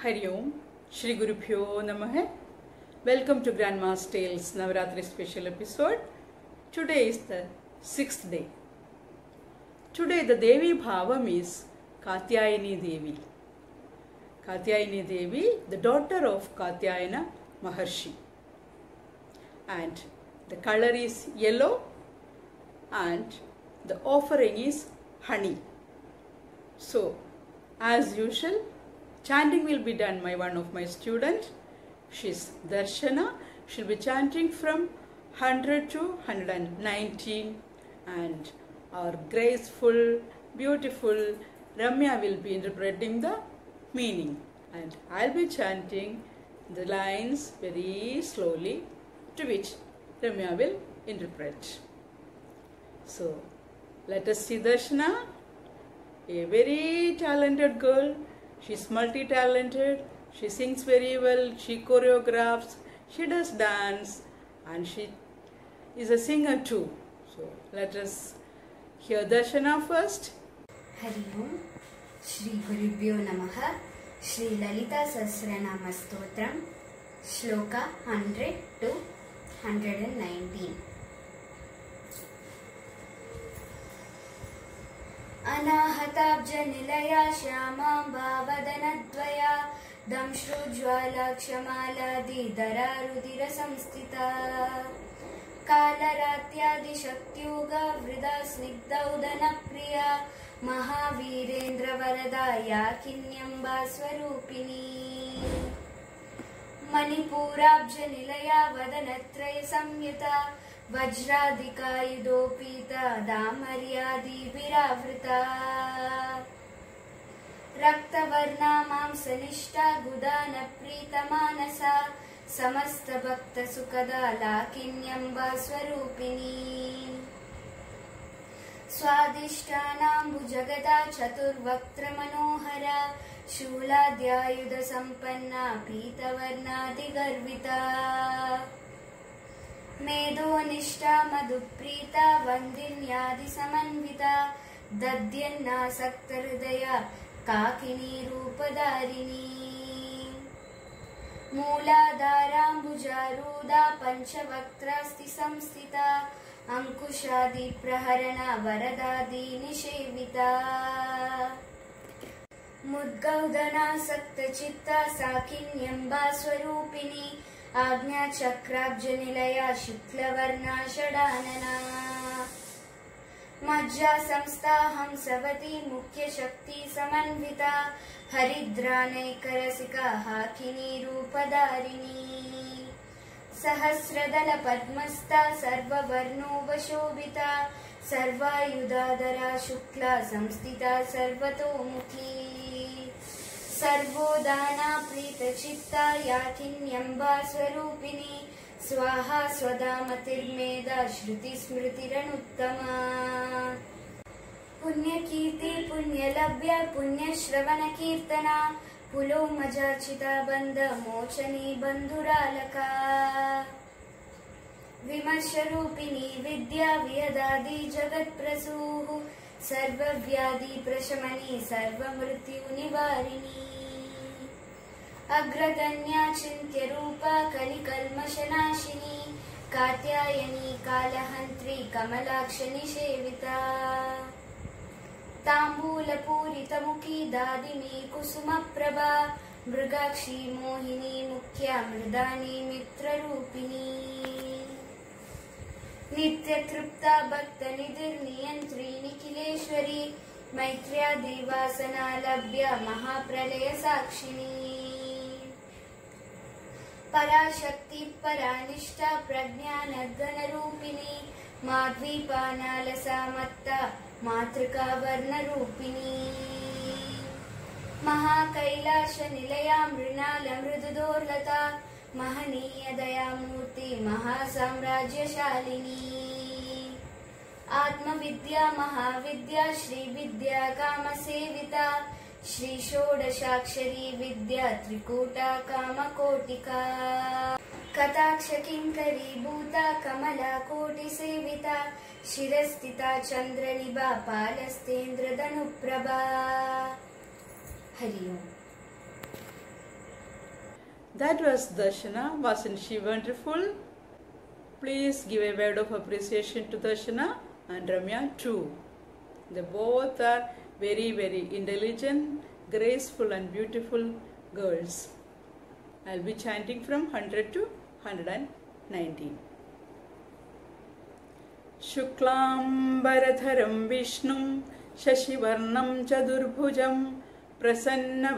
Hari Om, Shri Gurubhyo Namaha. Welcome to Grandma's Tales Navaratri special episode. Today is the 6th day. Today the Devi Bhavam is Katyayani Devi. Katyayani Devi, the daughter of Katyayana Maharshi. And the color is yellow and the offering is honey. So, as usual, chanting will be done by one of my students. She's Darshana. She'll be chanting from 100 to 119, and our graceful, beautiful Ramya will be interpreting the meaning, and I'll be chanting the lines very slowly, to which Ramya will interpret. So, let us see Darshana, a very talented girl. She's multi-talented, she sings very well, she choreographs, she does dance, and she is a singer too. So let us hear Darshana first. Hari Om, Shri Gurubhyo Namaha, Shri Lalita Sahasranama Stotram, Shloka 100 to 119. अनाहताब्जनिलया श्यामाम्बा वदनद्वया दंश्रुज्ज्वाला क्षमालादिदरारुधिरसंस्थिता कालरात्यादिशक्त्युगवृदा स्निग्धौदनप्रिया महावीरेन्द्रवरदा याकिन्यम्बा स्वरूपिणी मणिपूराब्जनिलया वदनत्रयसंयुता वज्रादिकायुधोपीता दामर्यादिभिरावृता रक्तवर्णा मांसनिष्ठा गुदानप्रीतमानसा समस्तभक्तसुखदा लाकिन्यम्बा स्वरूपिणी स्वादिष्टानाम्बुजगदा चतुर्वक्त्रमनोहरा शूलाद्यायुधसम्पन्ना पीतवर्णादिगर्विता मेधोनिष्ठा मधुप्रीता वन्दिन्यादिसमन्विता दद्यन्नासक्तहृदया काकिनी रूपधारिणी मूलाधाराम्बुजारूढा पञ्चवक्त्रास्ति संस्थिता अंकुशादिप्रहरणा वरदादिनिषेविता मुद्गौदनासक्तचित्ता साकिन्यम्बा स्वरूपिणी आज्ञाचक्राब्जनिलया शुक्लवर्णा षडानना मज्जा संस्था हंसवती मुख्यशक्ति समन्विता हरिद्रानैकरसिका हाकिनी रूपधारिणी सहस्रदल पद्मस्था सर्ववर्णोपशोभिता सर्वायुधाधरा शुक्ला संस्थिता सर्वतोमुखी सर्वोदाना प्रीतचित्ता याकिन्यम्बा स्वरूपिणी स्वाहा स्वधामतिर्मेधा श्रुतिस्मृतिरनुत्तमा पुण्यकीर्ति पुण्यलभ्य पुण्यश्रवणकीर्तना पुलोमजाचिता बन्ध मोचनी बन्धुरालका विमर्शरूपिणी विद्या वियदादि जगत्प्रसूः सर्वव्याधि प्रशमनी सर्वमृत्युनिवारिणी अग्रगण्या चिन्त्यरूपा कलिकल्मषनाशिनी कात्यायनी कालहन्त्री कमलाक्षनिषेविता ताम्बूलपूरितमुखी दादिनी कुसुमप्रभा मृगाक्षी मोहिनी मुख्या मृदानी मित्ररूपिणी नित्यतृप्ता भक्तनिधिर्नियन्त्री निखिलेश्वरी मैत्र्यादिवासना लभ्य महाप्रलय साक्षिणी पराशक्ति परानिष्ठा प्रज्ञानघनरूपिणी माध्वीपानालसामत्ता मातृका वर्णरूपिणी महाकैलाशनिलया मृणाल मृदुदोर्लता महनीय दयामूर्ति महासाम्राज्यशालिनी आत्मविद्या महाविद्या श्रीविद्या कामसेविता श्री षोडशाक्षरी विद्या त्रिकूटा कामकोटिका कटाक्ष किंकरी भूता कमला कोटिसेविता शिरस्थिता चंद्रनिभा पालस्तेन्द्रधनुप्रभा। हरि ओम। That was Darshana. Wasn't she wonderful? Please give a word of appreciation to Darshana and Ramya too. They both are very, very intelligent, graceful and beautiful girls. I'll be chanting from 100 to 119. Shuklambaradharam Vishnum Shashivarnam Chadurbhujam Prasanna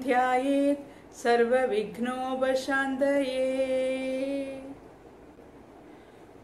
Dhyayet Sarva Vighnobashandaye.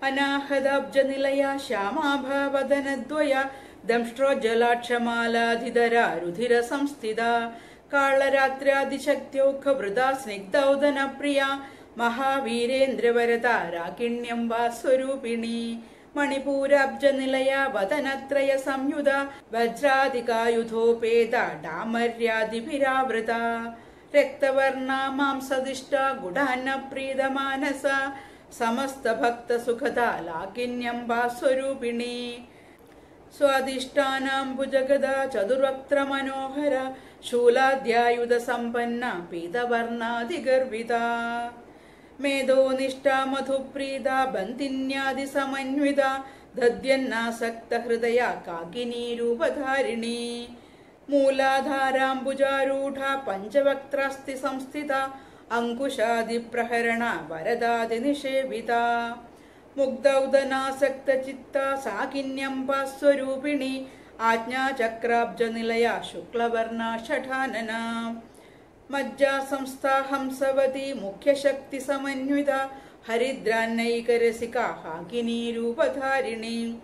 Anahadabjanilaya Shamabhavadhanadvaya Damshtrojalakshamalādhidara Rudhira Samstida Kalaratraadishaktyoka Vrida Snigdhaudana Priya Mahavirendra Rakinyam Vaswarupini Manipurabjanilaya Vadanatraya Samyuda Vajradika Yudhopeda Damaryadibhiravrata Rektavarna Mamsadishta Gudhana Prida Manasa Samasta Bhakta Sukhada Lakinyam Vaswarupini Swadishtanam Bhujagada Chadurvaktra Manohara Shuladhyayuda Sampanna Pitavarna Digarvita Medo Nishta Madhuprida Bantinyadi Samanyvida Dadhyanna Sakta Hridaya Kakini Rupatharini Mooladharam Bhujarudha Panchavaktrasti Samstita Ankushadi Praharana Varadadi Nishevita Mugdhaudana Sakta Chitta Sakinyam Paswarupini Ajna Chakrabjanilaya Shuklavarna Shathanana Majja Samstha Hamsavati Mukhya Shakti Samanyvita Haridrannaikaresika Hakini Rupatharini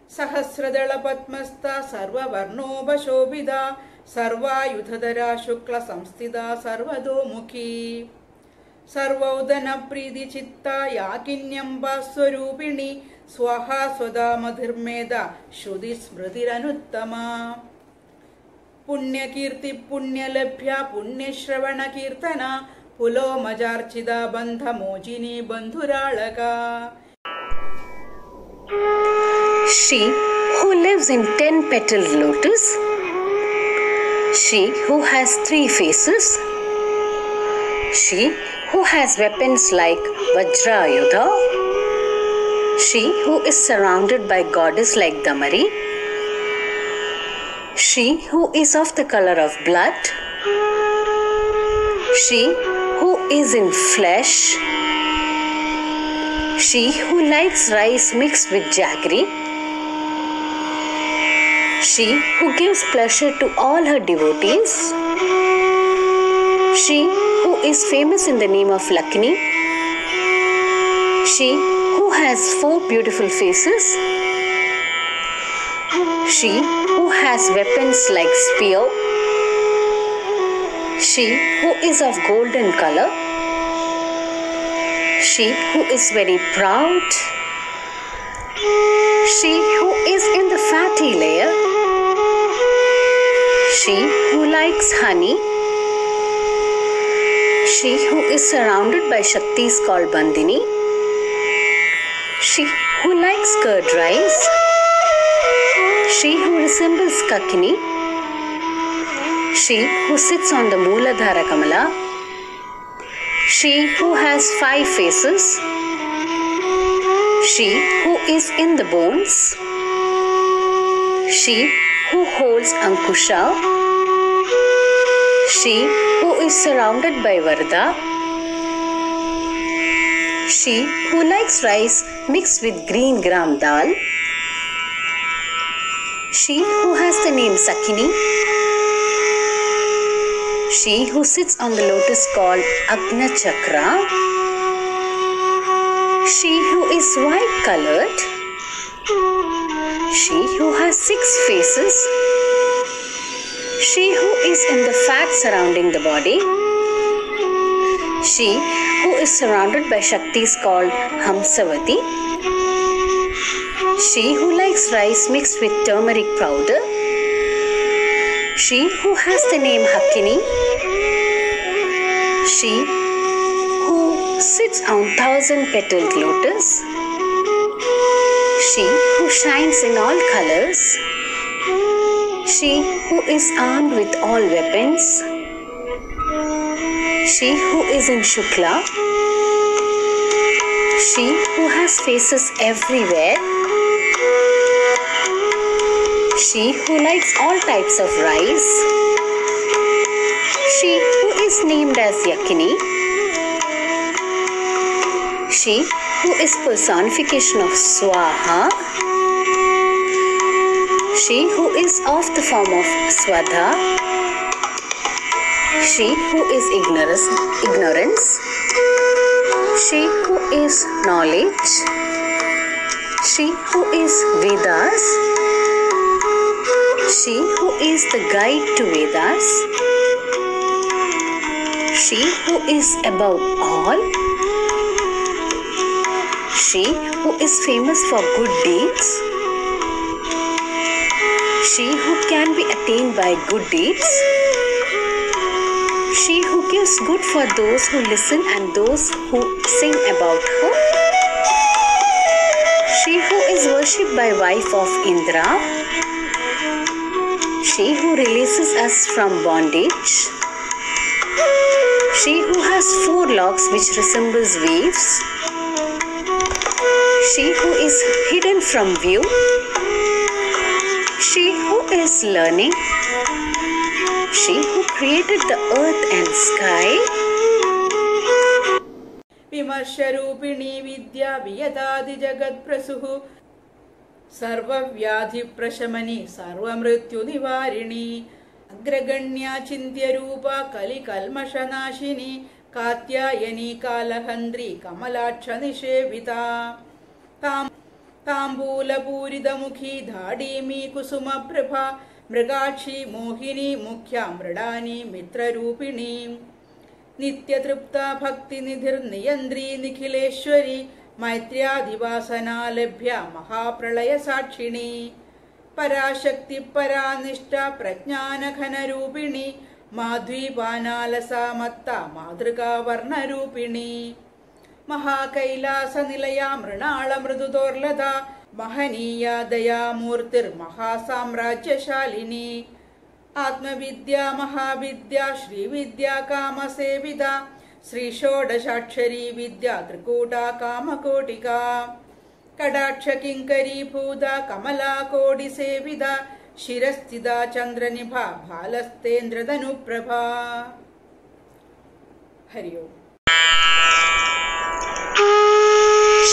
Sahasradala Patmasta Sarva Varnobashobhida Sarva Yudhadara Shukla Samstida Sarvadomukhi Sarvaudana Pridi Chitta Yakinyam Vaswarupini Swaha Swada Madhirmeda Shrudi Smritiranutama Punya Kirti Punya Labhya Punya Shravana Kirtana Pulo Majarchida Bandha Mojini Bandhuralaka. She who lives in 10-petaled lotus, she who has 3 faces, she who has weapons like Vajrayudha, she who is surrounded by goddess like Damari, she who is of the color of blood, she who is in flesh, she who likes rice mixed with jaggery, she who gives pleasure to all her devotees, she who is famous in the name of Lakshmi, she who has 4 beautiful faces, she who has weapons like spear, she who is of golden color, she who is very proud, she who is in the fatty layer, she who likes honey, she who is surrounded by Shaktis called Bandhini, she who likes curd rice, she who resembles Kakini, she who sits on the Mooladhara Kamala, she who has 5 faces, she who is in the bones, she who holds Ankusha, she who is surrounded by Varda, she who likes rice mixed with green gram dal, she who has the name Sakini, she who sits on the lotus called Agna Chakra, she who is white colored, she who has 6 faces, she who is in the fat surrounding the body, she who is surrounded by Shaktis called Hamsavati, she who likes rice mixed with turmeric powder, she who has the name Hakini, she who sits on 1,000-petaled lotus, she who shines in all colors, she who is armed with all weapons, She who is in Shukla, she who has faces everywhere, she who likes all types of rice, she who is named as Yakini, she who is personification of Swaha, she who is of the form of Swadha, she who is ignorance, she who is knowledge, she who is Vedas, she who is the guide to Vedas, she who is above all, she who is famous for good deeds, she who can be attained by good deeds, she who gives good for those who listen and those who sing about her, she who is worshipped by wife of Indra, she who releases us from bondage, she who has 4 locks which resembles waves, she who is hidden from view, she who is learning, she who created the earth and sky, विमर्शरूपिणी विद्या वियदादि जगत्प्रसुः सर्वव्याधिप्रशमनी सर्वमृत्युनिवारिणी अग्रगण्या चिन्त्यरूपा कलिकल्मषनाशिनी कात्यायनी कालहन्त्री कमलाक्षनिषेविता ताम्बूलपूरितमुखी धाडीमी कुसुमप्रभा मृगाक्षी मोहिनी मुख्या मृडानी मित्ररूपिणी नित्यतृप्ता भक्तिनिधिर्नियन्द्री निखिलेश्वरी मैत्र्यादिवासना लभ्या महाप्रलयसाक्षिणी पराशक्ति परानिष्ठा प्रज्ञानघनरूपिणी माध्वीपानालसा मत्ता मातृका वर्णरूपिणी महाकैलासनिलया मृणालमृदुदोर्लता महनीया दयामूर्तिर्महासाम्राज्यशालिनी आत्मविद्या महाविद्या श्रीविद्या कामसेविता श्रीषोडशाक्षरी विद्या त्रिकूटा कामकोटिका कटाक्षकिङ्करीभूता कमला कोटिसेविता शिरस्थिता चन्द्रनिभा भालस्तेन्द्रधनुप्रभा। हरि ओम्।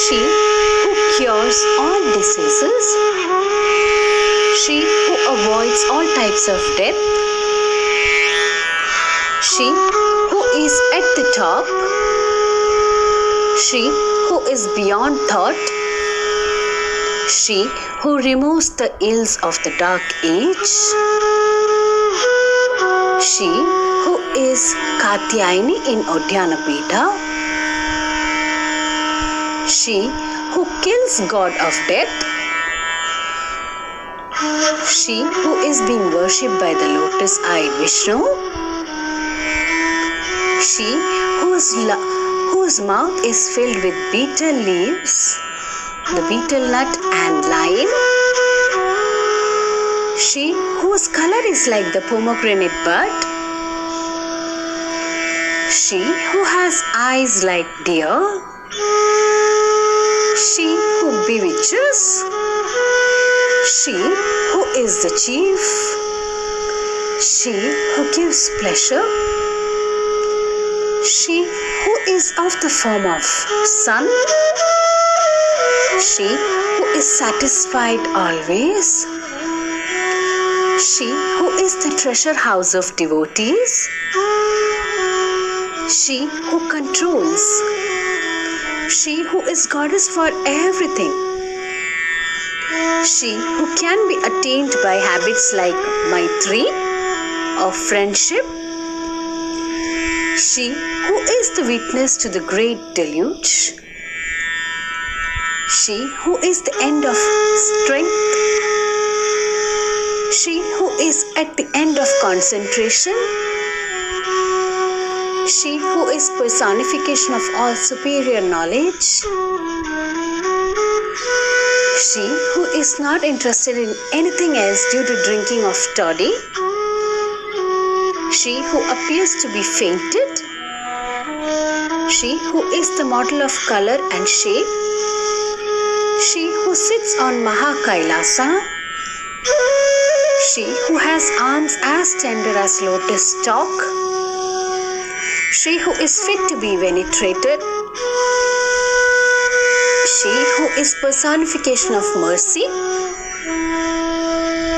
she who cures all diseases, she who avoids all types of death, she who is at the top, she who is beyond thought, she who removes the ills of the dark age, she who is Katyayani in Udyanapita, she who kills god of death, she who is being worshipped by the lotus-eyed Vishnu, she whose mouth is filled with betel leaves, the betel nut and lime, she whose color is like the pomegranate bud, she who has eyes like deer, she who bewitches, she who is the chief, she who gives pleasure, she who is of the form of sun, she who is satisfied always, she who is the treasure house of devotees, she who controls, she who is goddess for everything, she who can be attained by habits like Maitri of friendship, she who is the witness to the great deluge, she who is the end of strength, she who is at the end of concentration, she who is personification of all superior knowledge, she who is not interested in anything else due to drinking of toddy, she who appears to be fainted, She who is the model of color and shape. She who sits on Mahakailasa. She who has arms as tender as lotus stalk. She who is fit to be venerated. She who is personification of mercy.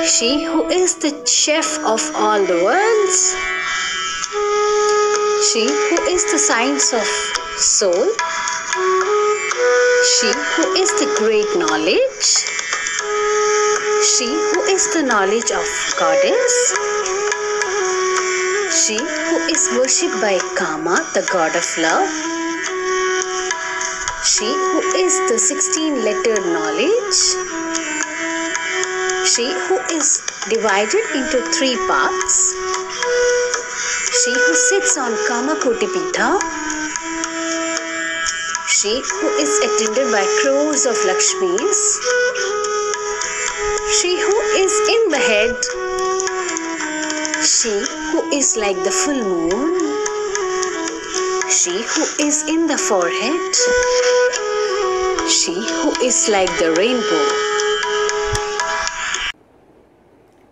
She who is the chef of all the worlds. She who is the science of soul. She who is the great knowledge. She who is the knowledge of Goddess. She who is worshipped by Kama, the god of love. She who is the 16-lettered knowledge. She who is divided into 3 parts. She who sits on Kamakoti Pitha. She who is attended by crores of Lakshmis. She who is in the head. She who is like the full moon. She who is in the forehead. She who is like the rainbow.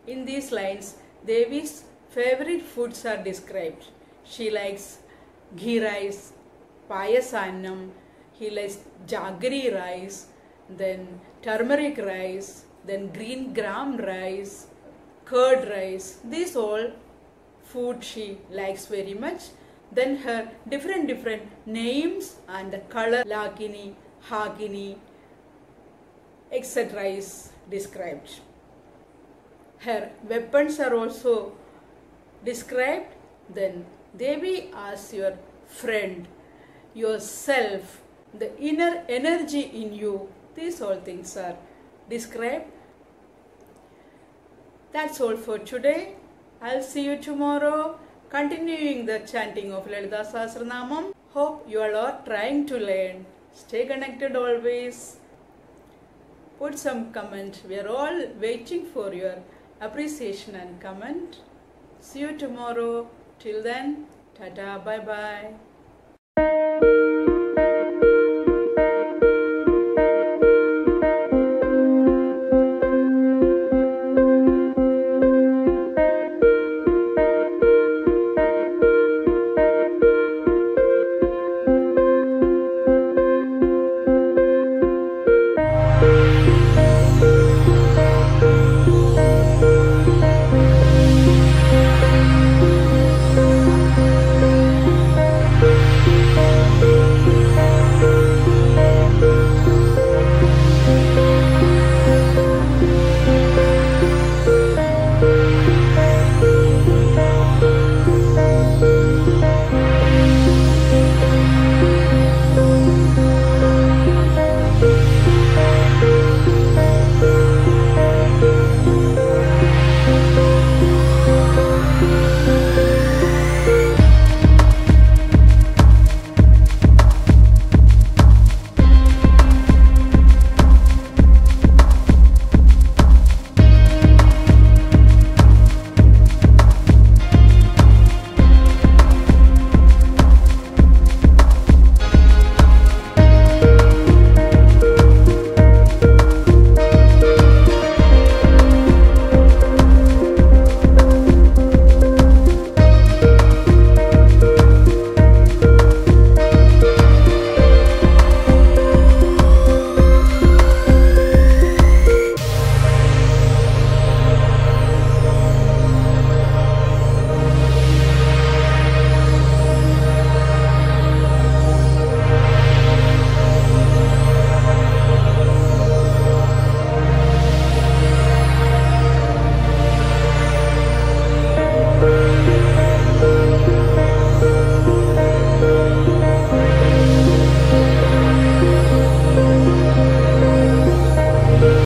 In these lines, Devi's favorite foods are described. She likes ghee rice, payasannam. He likes jaggery rice, then turmeric rice, then green gram rice, curd rice. These all food she likes very much. Then her different names and the color Lakini, Hagini, etc. is described. Her weapons are also described. Then Devi as your friend, yourself, the inner energy in you. These all things are described. That's all for today. I'll see you tomorrow, continuing the chanting of Lalita Sahasranamam. Hope you all are trying to learn. Stay connected always. Put some comment. We are all waiting for your appreciation and comment. See you tomorrow. Till then, tata, bye bye.